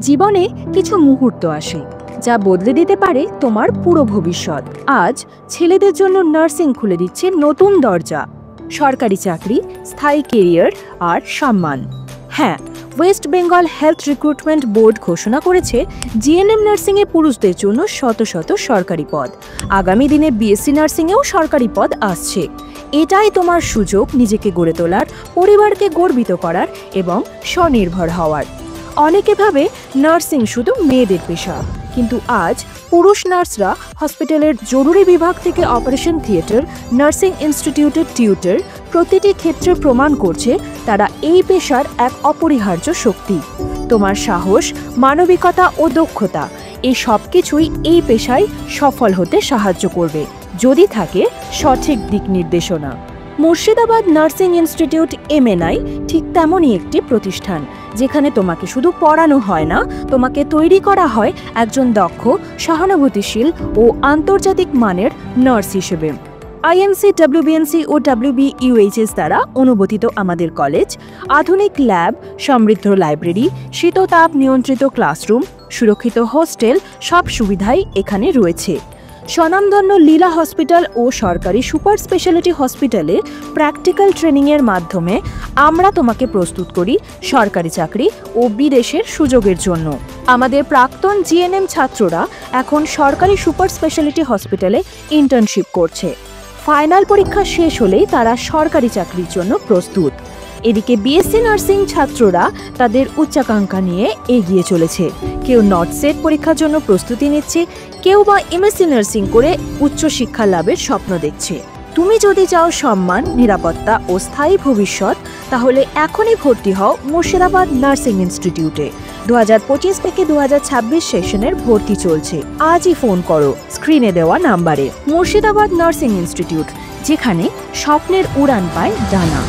জীবনে কিছু মুহূর্ত আসে যা বদলে দিতে পারে তোমার পুরো ভবিষ্যৎ। আজ ছেলেদের জন্য নার্সিং খুলে দিচ্ছে নতুন দরজা, সরকারি চাকরি, স্থায়ী কেরিয়ার আর সম্মান। হ্যাঁ, West Bengal health recruitment board ঘোষণা করেছে জিএনএম নার্সিংয়ে পুরুষদের জন্য শত শত সরকারি পদ। আগামী দিনে বিএসসি নার্সিংয়েও সরকারি পদ আসছে। এটাই তোমার সুযোগ নিজেকে গড়ে তোলার, পরিবারকে গর্বিত করার এবং স্বনির্ভর হওয়ার। অনেকে ভাবে নার্সিং শুধু মেয়েদের পেশা, কিন্তু আজ পুরুষ নার্সরা হসপিটালের জরুরি বিভাগ থেকে অপারেশন থিয়েটার, নার্সিং ইনস্টিটিউটের টিউটর, প্রতিটি ক্ষেত্রে প্রমাণ করছে তারা এই পেশার এক অপরিহার্য শক্তি। তোমার সাহস, মানবিকতা ও দক্ষতা এই সব কিছুই এই পেশায় সফল হতে সাহায্য করবে, যদি থাকে সঠিক দিক নির্দেশনা। মুর্শিদাবাদ নার্সিং ইনস্টিটিউট MNI ঠিক তেমনই একটি প্রতিষ্ঠান, যেখানে তোমাকে শুধু পড়ানো হয় না, তোমাকে তৈরি করা হয় একজন দক্ষ, সহানুভূতিশীল ও আন্তর্জাতিক মানের নার্স হিসেবে। IMC, WBNC ও WBUHS দ্বারা অনুমোদিত আমাদের কলেজ, আধুনিক ল্যাব, সমৃদ্ধ লাইব্রেরি, শীততাপ নিয়ন্ত্রিত ক্লাসরুম, সুরক্ষিত হোস্টেল, সব সুবিধাই এখানে রয়েছে। স্বনামধন্য লীলা হসপিটাল ও সরকারি সুপার স্পেশালিটি হসপিটালে প্র্যাকটিক্যাল ট্রেনিংয়ের মাধ্যমে আমরা তোমাকে প্রস্তুত করি সরকারি চাকরি ও বিদেশের সুযোগের জন্য। আমাদের প্রাক্তন জিএনএম ছাত্ররা এখন সরকারি সুপার স্পেশালিটি হসপিটালে ইন্টার্নশিপ করছে। ফাইনাল পরীক্ষা শেষ হলেই তারা সরকারি চাকরির জন্য প্রস্তুত। এদিকে বিএসসি নার্সিং ছাত্ররা তাদের উচ্চাকাঙ্ক্ষা নিয়ে এগিয়ে চলেছে। কেউ নট সেট পরীক্ষার জন্য প্রস্তুতি নিচ্ছে, কেউ বা MSc নার্সিং করে উচ্চশিক্ষা লাভের স্বপ্ন দেখছে। তুমি যদি চাও সম্মান, নিরাপত্তা ও স্থায়ী ভবিষ্যৎ, তাহলে এখনই ভর্তি হও মুর্শিদাবাদ নার্সিং ইনস্টিটিউটে। 2025 থেকে 2026 সেশনের ভর্তি চলছে। আজই ফোন করো স্ক্রিনে দেওয়া নাম্বারে। মুর্শিদাবাদ নার্সিং ইনস্টিটিউট, যেখানে স্বপ্নের উড়ান পায় ডানা।